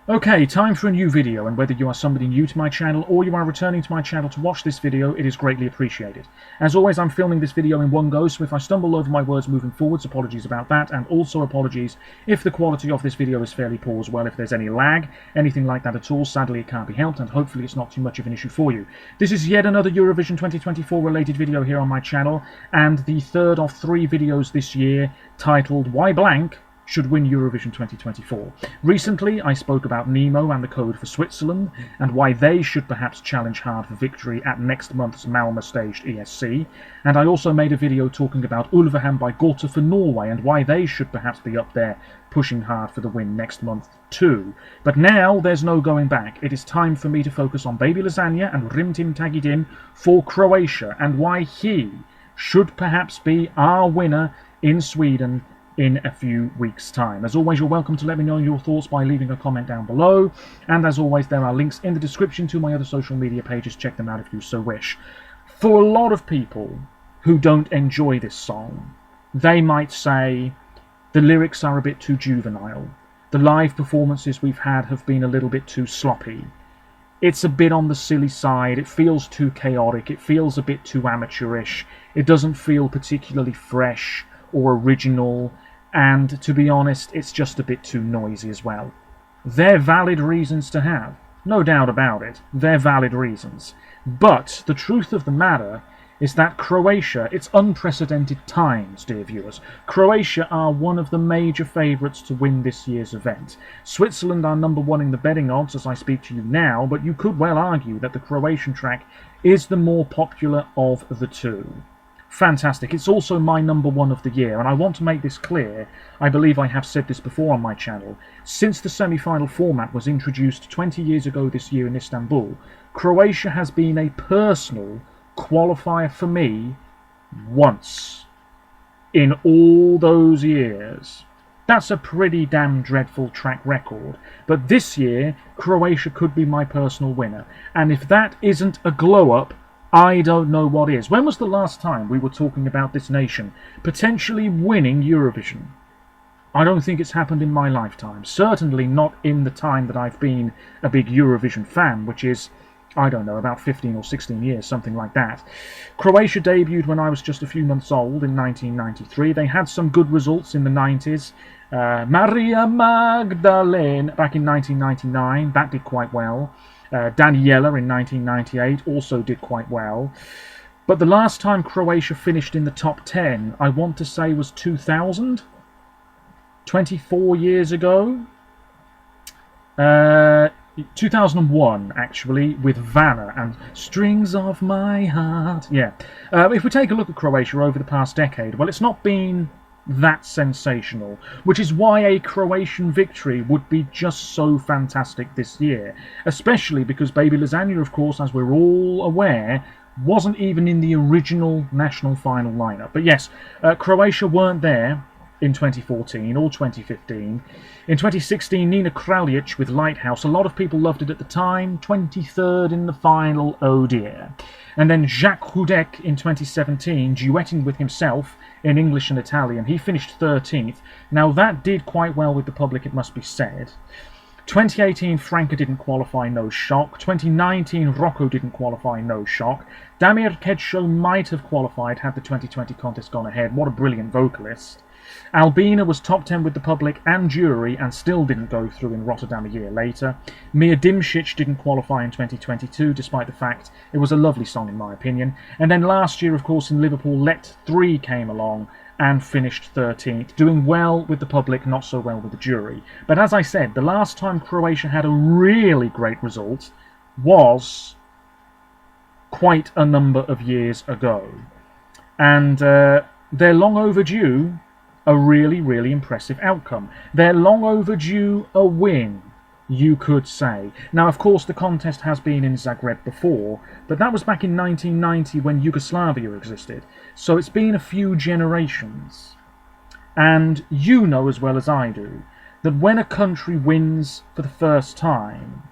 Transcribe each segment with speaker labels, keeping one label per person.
Speaker 1: Okay, time for a new video, and whether you are somebody new to my channel or you are returning to my channel to watch this video, it is greatly appreciated. As always, I'm filming this video in one go, so if I stumble over my words moving forwards, apologies about that, and also apologies if the quality of this video is fairly poor as well. If there's any lag, anything like that at all, sadly it can't be helped, and hopefully it's not too much of an issue for you. This is yet another Eurovision 2024 related video here on my channel, and the third of 3 videos this year titled Why Blank should win Eurovision 2024. Recently, I spoke about Nemo and the code for Switzerland, and why they should perhaps challenge hard for victory at next month's Malmö-staged ESC, and I also made a video talking about Ulvehan by Gorta for Norway, and why they should perhaps be up there pushing hard for the win next month too. But now there's no going back. It is time for me to focus on Baby Lasagna and Rimtim Tagidin for Croatia, and why he should perhaps be our winner in Sweden in a few weeks' time. As always, you're welcome to let me know your thoughts by leaving a comment down below, and as always there are links in the description to my other social media pages. Check them out if you so wish. For a lot of people who don't enjoy this song, they might say the lyrics are a bit too juvenile, the live performances we've had have been a little bit too sloppy, it's a bit on the silly side, it feels too chaotic, it feels a bit too amateurish, it doesn't feel particularly fresh or original, and to be honest, it's just a bit too noisy as well. They're valid reasons to have, no doubt about it, they're valid reasons. But the truth of the matter is that Croatia, it's unprecedented times, dear viewers. Croatia are one of the major favourites to win this year's event. Switzerland are number 1 in the betting odds as I speak to you now, but you could well argue that the Croatian track is the more popular of the two. Fantastic. It's also my number 1 of the year, and I want to make this clear. I believe I have said this before on my channel. Since the semi-final format was introduced 20 years ago this year in Istanbul, Croatia has been a personal qualifier for me once in all those years. That's a pretty damn dreadful track record, but this year Croatia could be my personal winner, and if that isn't a glow-up, I don't know what is. When was the last time we were talking about this nation potentially winning Eurovision? I don't think it's happened in my lifetime. Certainly not in the time that I've been a big Eurovision fan, which is, I don't know, about 15 or 16 years, something like that. Croatia debuted when I was just a few months old in 1993. They had some good results in the 90s. Maria Magdalene back in 1999, that did quite well. Daniela in 1998 also did quite well, but the last time Croatia finished in the top 10, I want to say, was 2000, 24 years ago, 2001 actually, with Vanna and Strings of My Heart. Yeah, if we take a look at Croatia over the past decade, well, it's not been that sensational, which is why a Croatian victory would be just so fantastic this year, especially because Baby Lasagna, of course, as we're all aware, wasn't even in the original national final lineup. But yes, Croatia weren't there in 2014 or 2015. In 2016, Nina Kraljic with Lighthouse, a lot of people loved it at the time, 23rd in the final, oh dear. And then Jacques Houdek in 2017, duetting with himself in English and Italian, he finished 13th. Now that did quite well with the public, it must be said. 2018, Franca didn't qualify, no shock. 2019, Rocco didn't qualify, no shock. Damir Kedsho might have qualified had the 2020 contest gone ahead. What a brilliant vocalist. Albina was top 10 with the public and jury and still didn't go through in Rotterdam a year later. Mia Dimšić didn't qualify in 2022, despite the fact it was a lovely song in my opinion. And then last year, of course, in Liverpool, Let 3 came along and finished 13th, doing well with the public, not so well with the jury. But as I said, the last time Croatia had a really great result was quite a number of years ago. And they're long overdue a really, really impressive outcome. They're long overdue a win, you could say. Now, of course, the contest has been in Zagreb before, but that was back in 1990 when Yugoslavia existed. So it's been a few generations. And you know as well as I do that when a country wins for the first time,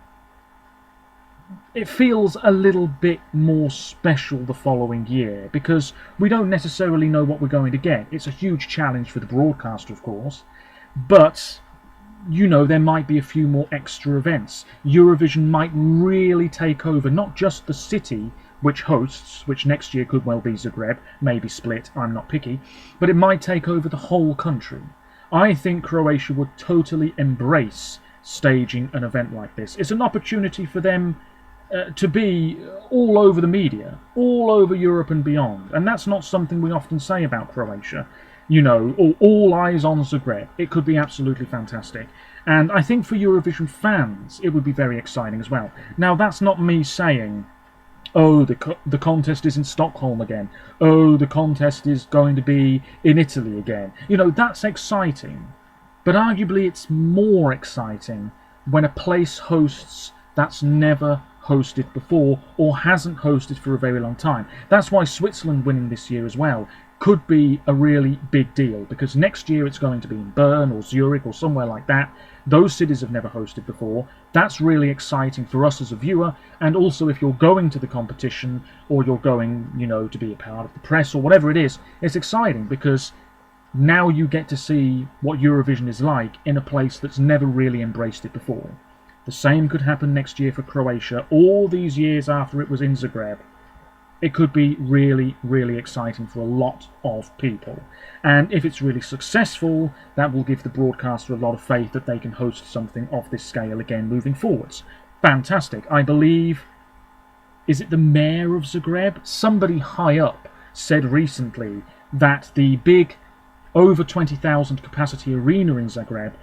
Speaker 1: it feels a little bit more special the following year, because we don't necessarily know what we're going to get. It's a huge challenge for the broadcaster, of course, but you know, there might be a few more extra events. Eurovision might really take over not just the city which hosts, which next year could well be Zagreb, maybe Split, I'm not picky, but it might take over the whole country. I think Croatia would totally embrace staging an event like this. It's an opportunity for them to be all over the media, all over Europe and beyond, and that's not something we often say about Croatia. You know, all eyes on Zagreb. It could be absolutely fantastic. And I think for Eurovision fans, it would be very exciting as well. Now, that's not me saying, oh, the contest is in Stockholm again. Oh, the contest is going to be in Italy again. You know, that's exciting. But arguably it's more exciting when a place hosts that's never hosted before or hasn't hosted for a very long time. That's why Switzerland winning this year as well could be a really big deal, because next year it's going to be in Bern or Zurich or somewhere like that. Those cities have never hosted before. That's really exciting for us as a viewer, and also if you're going to the competition or you're going, you know, to be a part of the press or whatever it is, it's exciting because now you get to see what Eurovision is like in a place that's never really embraced it before. The same could happen next year for Croatia, all these years after it was in Zagreb. It could be really, really exciting for a lot of people. And if it's really successful, that will give the broadcaster a lot of faith that they can host something of this scale again moving forwards. Fantastic. I believe, is it the mayor of Zagreb? Somebody high up said recently that the big over 20,000 capacity arena in Zagreb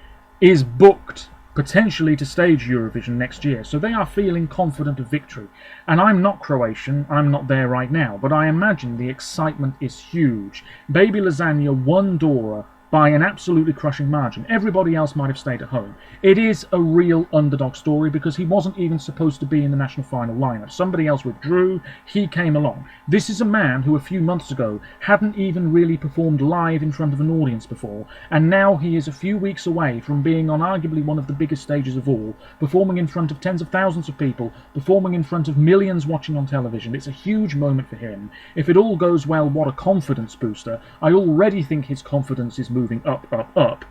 Speaker 1: is booked potentially to stage Eurovision next year, so they are feeling confident of victory. And I'm not Croatian, I'm not there right now, but I imagine the excitement is huge. Baby Lasagna won Dora by an absolutely crushing margin. Everybody else might have stayed at home. It is a real underdog story because he wasn't even supposed to be in the national final lineup. Somebody else withdrew, he came along. This is a man who a few months ago hadn't even really performed live in front of an audience before, and now he is a few weeks away from being on arguably one of the biggest stages of all, performing in front of tens of thousands of people, performing in front of millions watching on television. It's a huge moment for him. If it all goes well, what a confidence booster. I already think his confidence is moving up, up, up.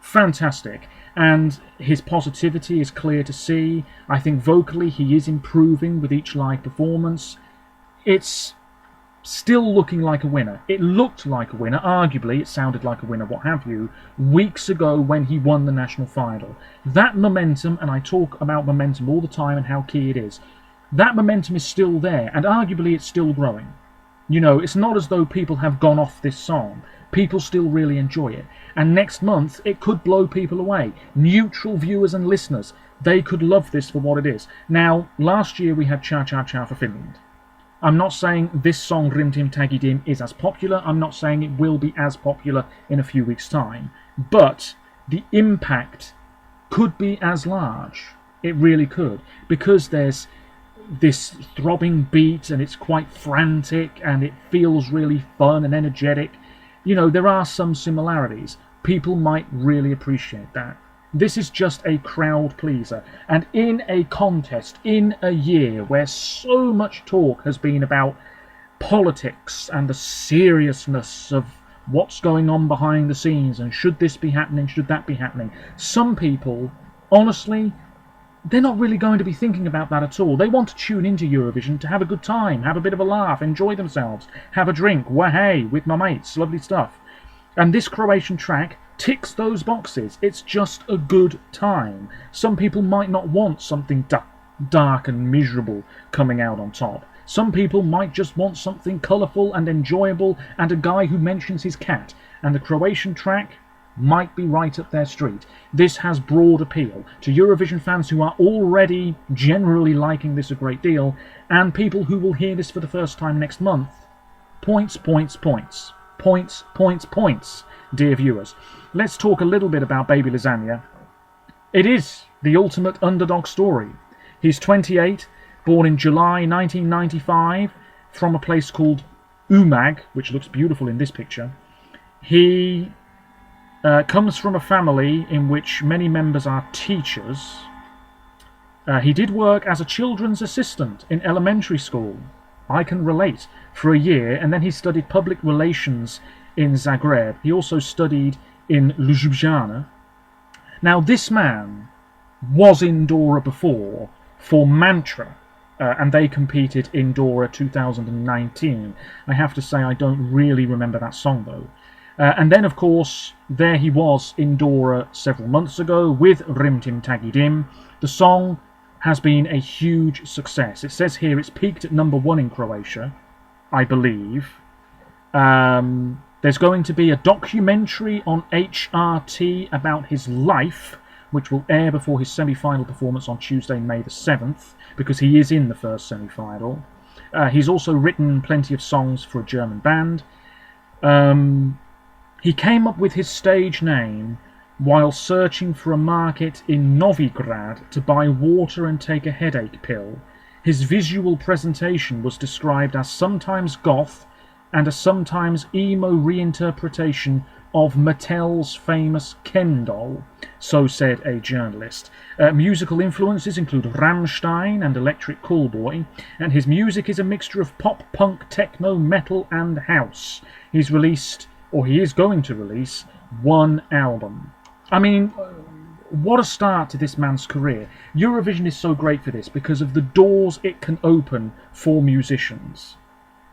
Speaker 1: Fantastic. And his positivity is clear to see. I think vocally he is improving with each live performance. It's still looking like a winner. It looked like a winner, arguably it sounded like a winner, what have you, weeks ago when he won the national final. That momentum, and I talk about momentum all the time and how key it is, that momentum is still there, and arguably it's still growing. You know, it's not as though people have gone off this song. People still really enjoy it. And next month, it could blow people away. Neutral viewers and listeners, they could love this for what it is. Now, last year we had Cha Cha Cha for Finland. I'm not saying this song, Rim Tim Taggy Dim, is as popular. I'm not saying it will be as popular in a few weeks' time. But the impact could be as large. It really could. Because there's this throbbing beat and it's quite frantic and it feels really fun and energetic. You know, there are some similarities. People might really appreciate that. This is just a crowd pleaser. And in a contest, in a year where so much talk has been about politics and the seriousness of what's going on behind the scenes and should this be happening, should that be happening, some people, honestly, they're not really going to be thinking about that at all. They want to tune into Eurovision to have a good time, have a bit of a laugh, enjoy themselves, have a drink, wahey, with my mates, lovely stuff. And this Croatian track ticks those boxes. It's just a good time. Some people might not want something dark and miserable coming out on top. Some people might just want something colourful and enjoyable and a guy who mentions his cat. And the Croatian track might be right up their street. This has broad appeal to Eurovision fans who are already generally liking this a great deal, and people who will hear this for the first time next month. Points, points, points. Points, points, points, dear viewers. Let's talk a little bit about Baby Lasagna. It is the ultimate underdog story. He's 28, born in July 1995, from a place called Umag, which looks beautiful in this picture. He comes from a family in which many members are teachers. He did work as a children's assistant in elementary school. I can relate, for a year, and then he studied public relations in Zagreb. He also studied in Ljubljana. Now, this man was in Dora before for Mantra, and they competed in Dora 2019. I have to say I don't really remember that song though. And then, of course, there he was in Dora several months ago with Rim Tim Taggy Dim. The song has been a huge success. It says here it's peaked at #1 in Croatia, I believe. There's going to be a documentary on HRT about his life, which will air before his semi-final performance on Tuesday, May the 7th, because he is in the first semi-final. He's also written plenty of songs for a German band. He came up with his stage name while searching for a market in Novigrad to buy water and take a headache pill. His visual presentation was described as sometimes goth and a sometimes emo reinterpretation of Mattel's famous Ken doll, so said a journalist. Musical influences include Rammstein and Electric Callboy, and his music is a mixture of pop, punk, techno, metal and house. He's released, or he is going to release, 1 album. I mean, what a start to this man's career. Eurovision is so great for this because of the doors it can open for musicians.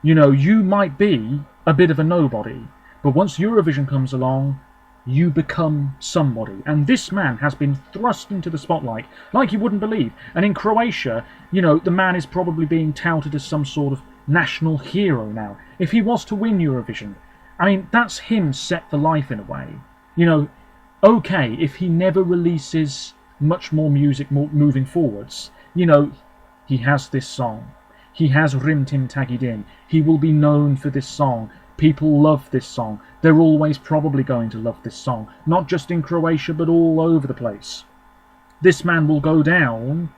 Speaker 1: You know, you might be a bit of a nobody, but once Eurovision comes along, you become somebody. And this man has been thrust into the spotlight like you wouldn't believe. And in Croatia, you know, the man is probably being touted as some sort of national hero now. If he was to win Eurovision, I mean, that's him set for life in a way. You know, okay, if he never releases much more music moving forwards, you know, he has this song. He has Rim Tim Taggy Din. He will be known for this song. People love this song. They're always probably going to love this song. Not just in Croatia, but all over the place. This man will go down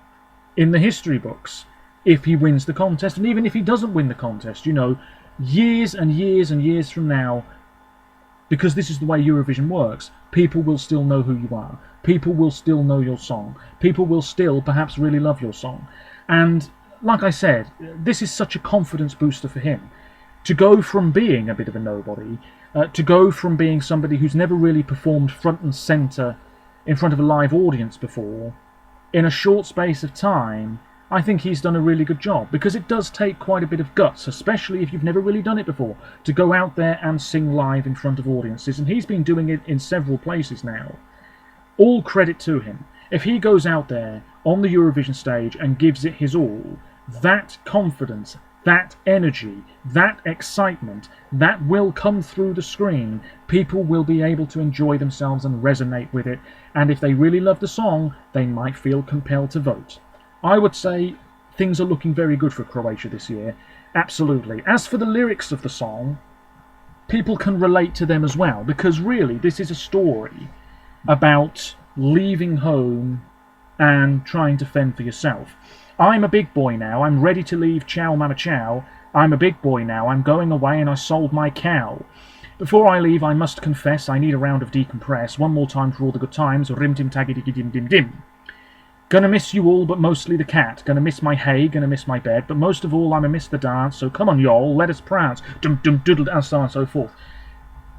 Speaker 1: in the history books if he wins the contest. And even if he doesn't win the contest, you know, years and years and years from now, because this is the way Eurovision works, people will still know who you are. People will still know your song. People will still perhaps really love your song. And like I said, this is such a confidence booster for him. To go from being a bit of a nobody, to go from being somebody who's never really performed front and centre in front of a live audience before, in a short space of time, I think he's done a really good job, because it does take quite a bit of guts, especially if you've never really done it before, to go out there and sing live in front of audiences, and he's been doing it in several places now. All credit to him. If he goes out there on the Eurovision stage and gives it his all, that confidence, that energy, that excitement, that will come through the screen. People will be able to enjoy themselves and resonate with it, and if they really love the song, they might feel compelled to vote. I would say things are looking very good for Croatia this year, absolutely. As for the lyrics of the song, people can relate to them as well, because really this is a story about leaving home and trying to fend for yourself. I'm a big boy now, I'm ready to leave, ciao mama ciao. I'm a big boy now, I'm going away and I sold my cow. Before I leave, I must confess, I need a round of decompress. One more time for all the good times, rim tim taggy diggy dim dim dim. Gonna miss you all, but mostly the cat. Gonna miss my hay, gonna miss my bed, but most of all, I'ma miss the dance, so come on y'all, let us prance, dum dum doodle, and so on and so forth.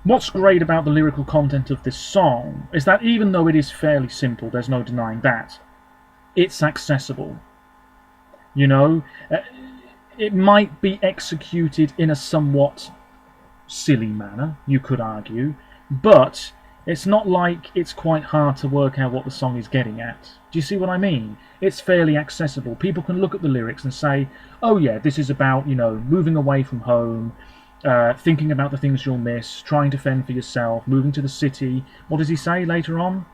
Speaker 1: What's great about the lyrical content of this song is that even though it is fairly simple, there's no denying that, it's accessible. You know, it might be executed in a somewhat silly manner, you could argue, but it's not like it's quite hard to work out what the song is getting at. Do you see what I mean? It's fairly accessible. People can look at the lyrics and say, oh yeah, this is about, you know, moving away from home, thinking about the things you'll miss, trying to fend for yourself, moving to the city. What does he say later on?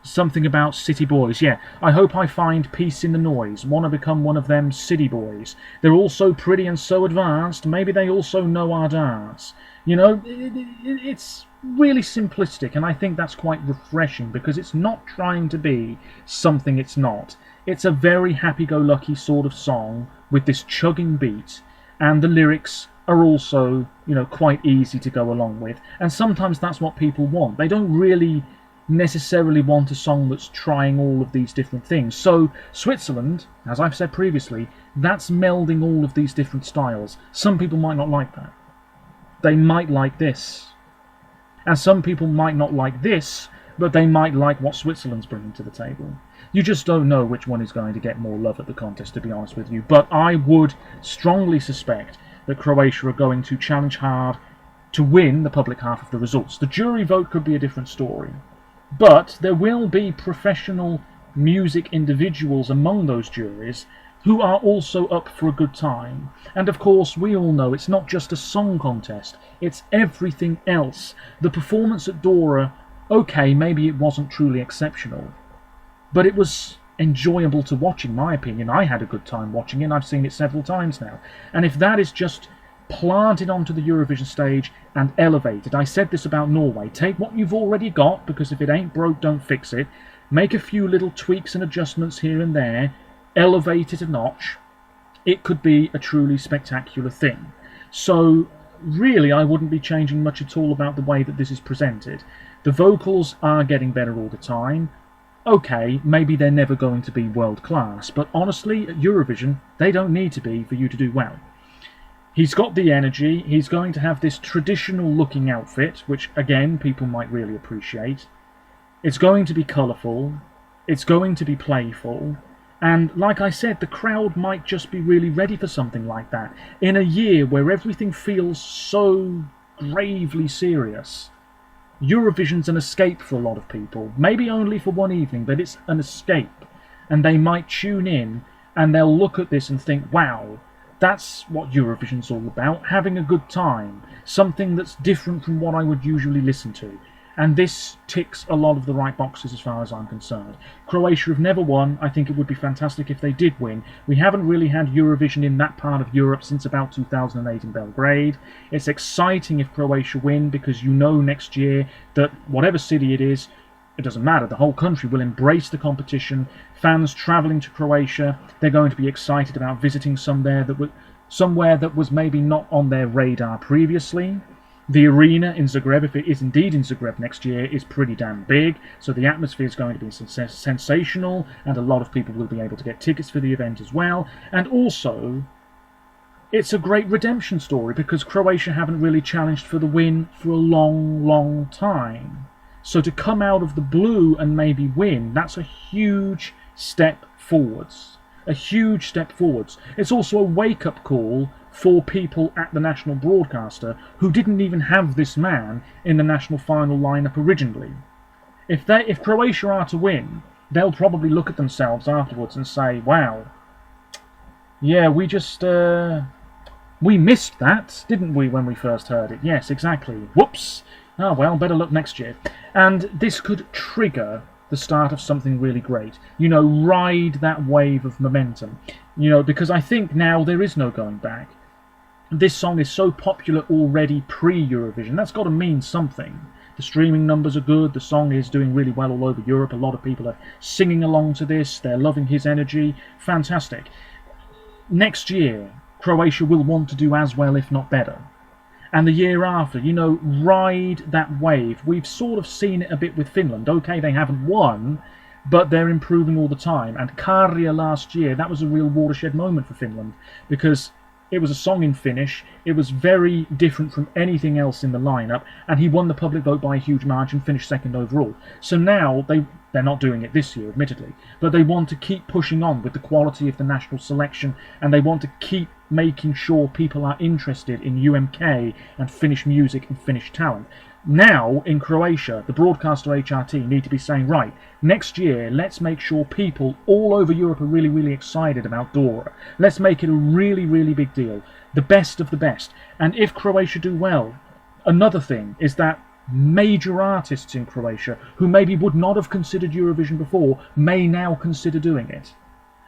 Speaker 1: Something about city boys. Yeah, I hope I find peace in the noise. Wanna become one of them city boys. They're all so pretty and so advanced. Maybe they also know our dance. You know, it's really simplistic, and I think that's quite refreshing because it's not trying to be something it's not. It's a very happy-go-lucky sort of song with this chugging beat, and the lyrics are also, you know, quite easy to go along with. And sometimes that's what people want. They don't really necessarily want a song that's trying all of these different things. So Switzerland, as I've said previously, that's melding all of these different styles. Some people might not like that. They might like this. And some people might not like this, but they might like what Switzerland's bringing to the table. You just don't know which one is going to get more love at the contest, to be honest with you. But I would strongly suspect that Croatia are going to challenge hard to win the public half of the results. The jury vote could be a different story. But there will be professional music individuals among those juries who are also up for a good time. And of course, we all know it's not just a song contest, it's everything else. The performance at Dora, okay, maybe it wasn't truly exceptional, but it was enjoyable to watch, in my opinion. I had a good time watching it, and I've seen it several times now. And if that is just planted onto the Eurovision stage and elevated, I said this about Norway, take what you've already got, because if it ain't broke, don't fix it. Make a few little tweaks and adjustments here and there, elevate it a notch, it could be a truly spectacular thing. So really, I wouldn't be changing much at all about the way that this is presented. The vocals are getting better all the time. Okay, maybe they're never going to be world class, but honestly, at Eurovision, they don't need to be for you to do well. He's got the energy, he's going to have this traditional looking outfit, which again, people might really appreciate. It's going to be colourful, it's going to be playful, and like I said, the crowd might just be really ready for something like that. In a year where everything feels so gravely serious, Eurovision's an escape for a lot of people. Maybe only for one evening, but it's an escape. And they might tune in and they'll look at this and think, wow, that's what Eurovision's all about, having a good time. Something that's different from what I would usually listen to. And this ticks a lot of the right boxes as far as I'm concerned. Croatia have never won. I think it would be fantastic if they did win. We haven't really had Eurovision in that part of Europe since about 2008 in Belgrade. It's exciting if Croatia win, because you know next year that whatever city it is, it doesn't matter, the whole country will embrace the competition. Fans travelling to Croatia, they're going to be excited about visiting somewhere that was maybe not on their radar previously. The arena in Zagreb, if it is indeed in Zagreb next year, is pretty damn big, so the atmosphere is going to be sensational, and a lot of people will be able to get tickets for the event as well. And also, it's a great redemption story, because Croatia haven't really challenged for the win for a long, long time. So to come out of the blue and maybe win, that's a huge step forwards. A huge step forwards. It's also a wake-up call for people at the national broadcaster who didn't even have this man in the national final lineup originally. If Croatia are to win, they'll probably look at themselves afterwards and say, wow, yeah, we missed that, didn't we, when we first heard it? Yes, exactly. Whoops. Ah, well, better luck next year. And this could trigger the start of something really great. You know, ride that wave of momentum. You know, because I think now there is no going back. This song is so popular already pre-Eurovision. That's got to mean something. The streaming numbers are good. The song is doing really well all over Europe. A lot of people are singing along to this. They're loving his energy. Fantastic. Next year, Croatia will want to do as well, if not better. And the year after, you know, ride that wave. We've sort of seen it a bit with Finland. Okay, they haven't won, but they're improving all the time. And Karja last year, that was a real watershed moment for Finland, because it was a song in Finnish, it was very different from anything else in the lineup, and he won the public vote by a huge margin, finished second overall. So now, they're not doing it this year, admittedly, but they want to keep pushing on with the quality of the national selection, and they want to keep making sure people are interested in UMK and Finnish music and Finnish talent. Now, in Croatia, the broadcaster HRT need to be saying, right, next year, let's make sure people all over Europe are really, really excited about Dora. Let's make it a really, really big deal. The best of the best. And if Croatia do well, another thing is that major artists in Croatia, who maybe would not have considered Eurovision before, may now consider doing it.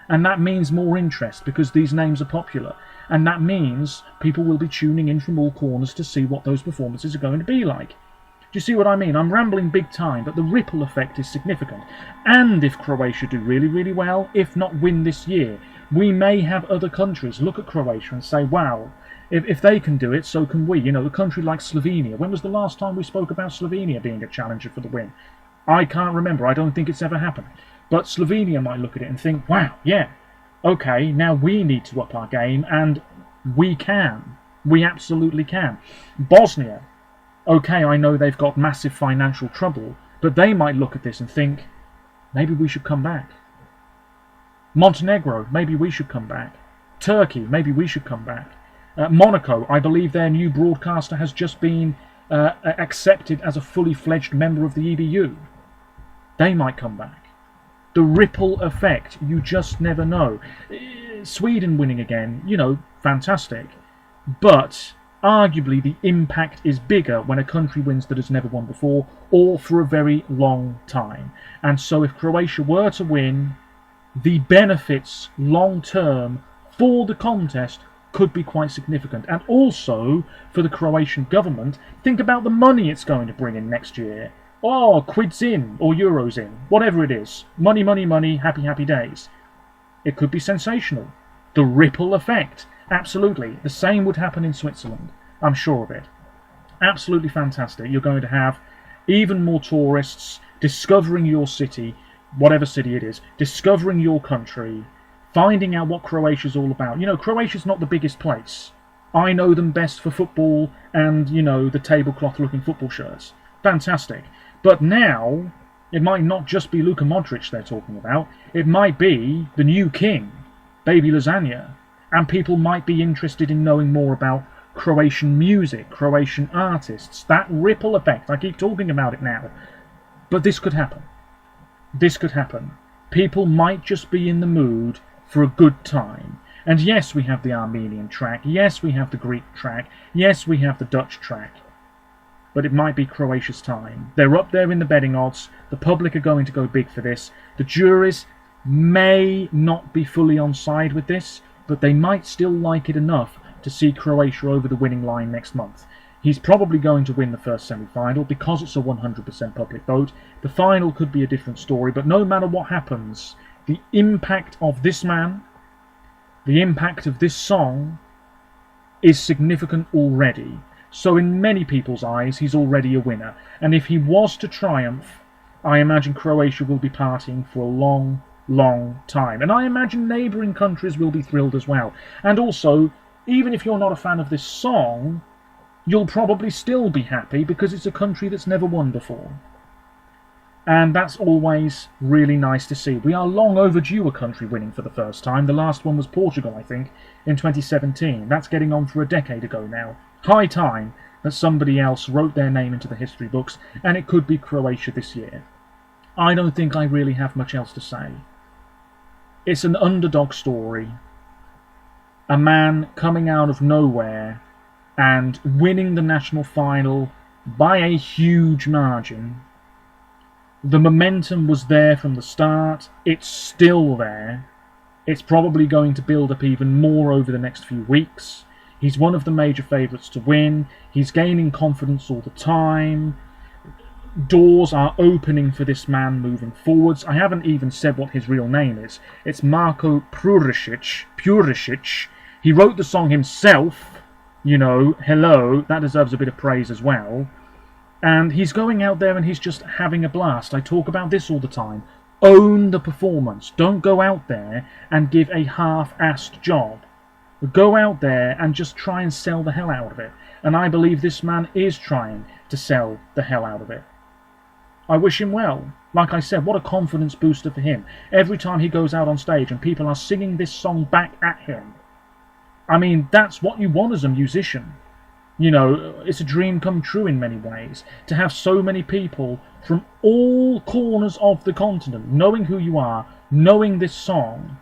Speaker 1: And that means more interest, because these names are popular. And that means people will be tuning in from all corners to see what those performances are going to be like. Do you see what I mean? I'm rambling big time, but the ripple effect is significant. And if Croatia do really, really well, if not win this year, we may have other countries look at Croatia and say, wow, if they can do it, so can we. You know, a country like Slovenia. When was the last time we spoke about Slovenia being a challenger for the win? I can't remember. I don't think it's ever happened. But Slovenia might look at it and think, wow, yeah, okay, now we need to up our game, and we can. We absolutely can. Bosnia. Okay, I know they've got massive financial trouble, but they might look at this and think, maybe we should come back. Montenegro, maybe we should come back. Turkey, maybe we should come back. Monaco, I believe their new broadcaster has just been accepted as a fully fledged member of the EBU. They might come back. The ripple effect, you just never know. Sweden winning again, you know, fantastic. But arguably the impact is bigger when a country wins that has never won before or for a very long time. And so if Croatia were to win, the benefits long term for the contest could be quite significant. And also for the Croatian government, think about the money it's going to bring in next year. Oh, quids in or euros in, whatever it is. Money, money, money, happy, happy days. It could be sensational. The ripple effect. Absolutely. The same would happen in Switzerland. I'm sure of it. Absolutely fantastic. You're going to have even more tourists discovering your city, whatever city it is, discovering your country, finding out what Croatia's all about. You know, Croatia's not the biggest place. I know them best for football and, you know, the tablecloth-looking football shirts. Fantastic. But now, it might not just be Luka Modric they're talking about. It might be the new king, baby Lasagna. And people might be interested in knowing more about Croatian music, Croatian artists. That ripple effect, I keep talking about it now. But this could happen. This could happen. People might just be in the mood for a good time. And yes, we have the Armenian track. Yes, we have the Greek track. Yes, we have the Dutch track. But it might be Croatia's time. They're up there in the betting odds. The public are going to go big for this. The juries may not be fully on side with this, but they might still like it enough to see Croatia over the winning line next month. He's probably going to win the first semi-final because it's a 100% public vote. The final could be a different story, but no matter what happens, the impact of this man, the impact of this song, is significant already. So in many people's eyes, he's already a winner. And if he was to triumph, I imagine Croatia will be partying for a long, long time. And I imagine neighbouring countries will be thrilled as well. And also, even if you're not a fan of this song, you'll probably still be happy because it's a country that's never won before. And that's always really nice to see. We are long overdue a country winning for the first time. The last one was Portugal, I think, in 2017. That's getting on for a decade ago now. High time that somebody else wrote their name into the history books, and it could be Croatia this year. I don't think I really have much else to say. It's an underdog story. A man coming out of nowhere and winning the national final by a huge margin. The momentum was there from the start. It's still there. It's probably going to build up even more over the next few weeks. He's one of the major favourites to win. He's gaining confidence all the time. Doors are opening for this man moving forwards. I haven't even said what his real name is. It's Marko Purisic. He wrote the song himself. You know, hello, that deserves a bit of praise as well. And he's going out there and he's just having a blast. I talk about this all the time. Own the performance. Don't go out there and give a half-assed job. Go out there and just try and sell the hell out of it. And I believe this man is trying to sell the hell out of it. I wish him well. Like I said, what a confidence booster for him. Every time he goes out on stage and people are singing this song back at him. I mean, that's what you want as a musician. You know, it's a dream come true in many ways. To have so many people from all corners of the continent knowing who you are, knowing this song.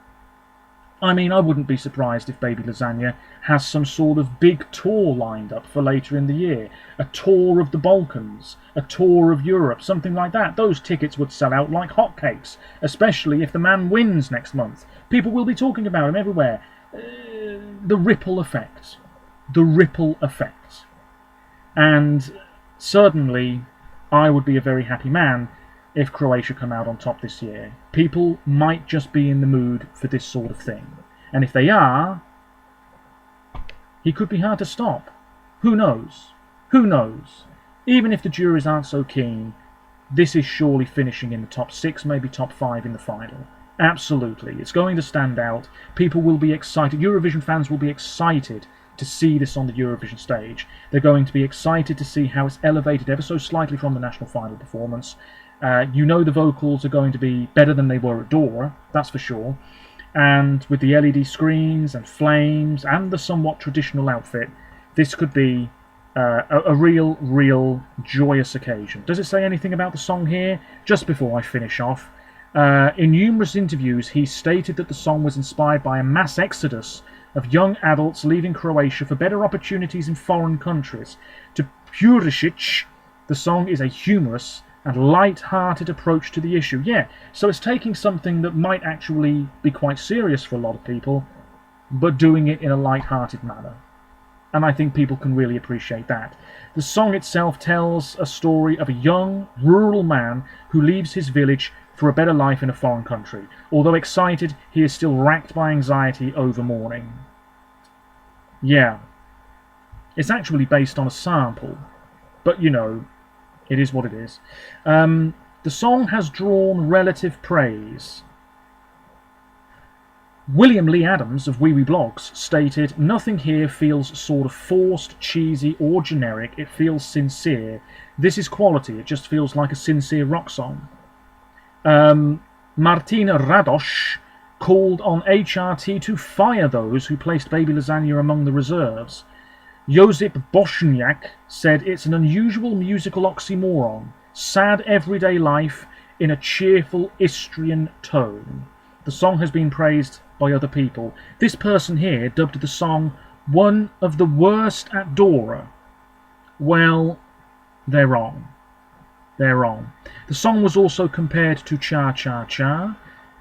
Speaker 1: I mean, I wouldn't be surprised if Baby Lasagna has some sort of big tour lined up for later in the year. A tour of the Balkans, a tour of Europe, something like that. Those tickets would sell out like hotcakes, especially if the man wins next month. People will be talking about him everywhere. The ripple effect. The ripple effect. And certainly, I would be a very happy man if Croatia come out on top this year. People might just be in the mood for this sort of thing. And if they are, he could be hard to stop. Who knows? Who knows? Even if the juries aren't so keen, this is surely finishing in the top 6, maybe top 5 in the final. Absolutely. It's going to stand out. People will be excited. Eurovision fans will be excited to see this on the Eurovision stage. They're going to be excited to see how it's elevated ever so slightly from the national final performance. You know the vocals are going to be better than they were at Dora, that's for sure. And with the LED screens and flames and the somewhat traditional outfit, this could be a real joyous occasion. Does it say anything about the song here? Just before I finish off, in numerous interviews he stated that the song was inspired by a mass exodus of young adults leaving Croatia for better opportunities in foreign countries. To Purisic, the song is a humorous and light-hearted approach to the issue. Yeah, so it's taking something that might actually be quite serious for a lot of people, but doing it in a light-hearted manner. And I think people can really appreciate that. The song itself tells a story of a young, rural man who leaves his village for a better life in a foreign country. Although excited, he is still racked by anxiety over mourning. Yeah. It's actually based on a sample, but you know, it is what it is. The song has drawn relative praise. William Lee Adams of Wee Wee Blogs stated, "Nothing here feels sort of forced, cheesy or generic. It feels sincere. This is quality. It just feels like a sincere rock song." Martina Radosh called on HRT to fire those who placed Baby Lasagna among the reserves. Josip Bošnjak said it's an unusual musical oxymoron, sad everyday life in a cheerful Istrian tone. The song has been praised by other people. This person here dubbed the song one of the worst at Dora. Well, they're wrong. They're wrong. The song was also compared to Cha Cha Cha.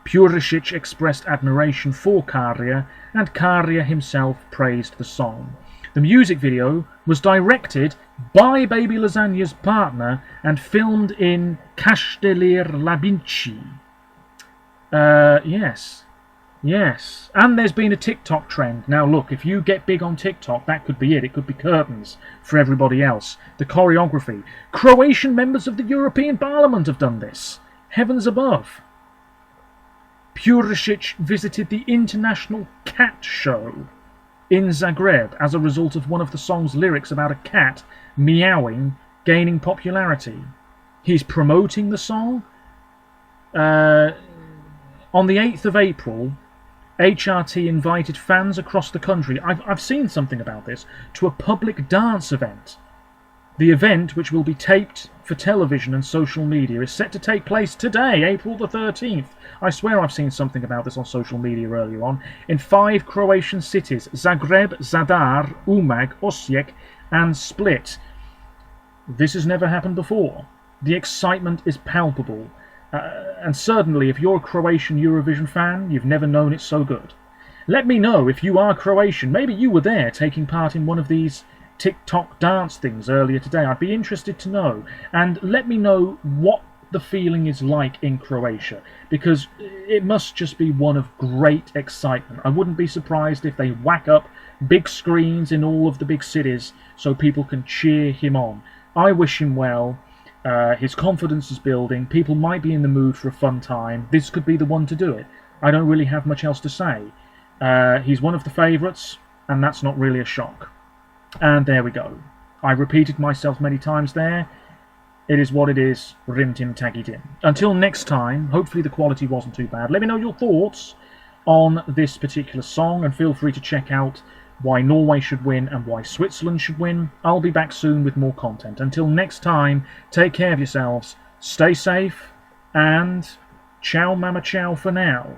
Speaker 1: Purisic expressed admiration for Karja, and Karja himself praised the song. The music video was directed by Baby Lasagna's partner and filmed in Casteller Labinci. Yes. And there's been a TikTok trend. Now look, if you get big on TikTok, that could be it. It could be curtains for everybody else. The choreography. Croatian members of the European Parliament have done this. Heavens above. Purisic visited the International Cat Show in Zagreb as a result of one of the song's lyrics about a cat meowing gaining popularity. He's promoting the song. On the 8th of April, HRT invited fans across the country, I've seen something about this, to a public dance event. The event, which will be taped for television and social media, is set to take place today, April the 13th. I swear I've seen something about this on social media earlier on. In 5 Croatian cities: Zagreb, Zadar, Umag, Osijek and Split. This has never happened before. The excitement is palpable. And certainly, if you're a Croatian Eurovision fan, you've never known it so good. Let me know if you are Croatian. Maybe you were there taking part in one of these TikTok dance things earlier today. I'd be interested to know. And let me know what the feeling is like in Croatia, because it must just be one of great excitement. I wouldn't be surprised if they whack up big screens in all of the big cities so people can cheer him on. I wish him well. His confidence is building. People might be in the mood for a fun time. This could be the one to do it. I don't really have much else to say. He's one of the favourites, and that's not really a shock. And there we go. I repeated myself many times there. It is what it is. Rim Tim Taggy Tim. Until next time, hopefully the quality wasn't too bad. Let me know your thoughts on this particular song, and feel free to check out why Norway should win and why Switzerland should win. I'll be back soon with more content. Until next time, take care of yourselves, stay safe, and ciao mama ciao for now.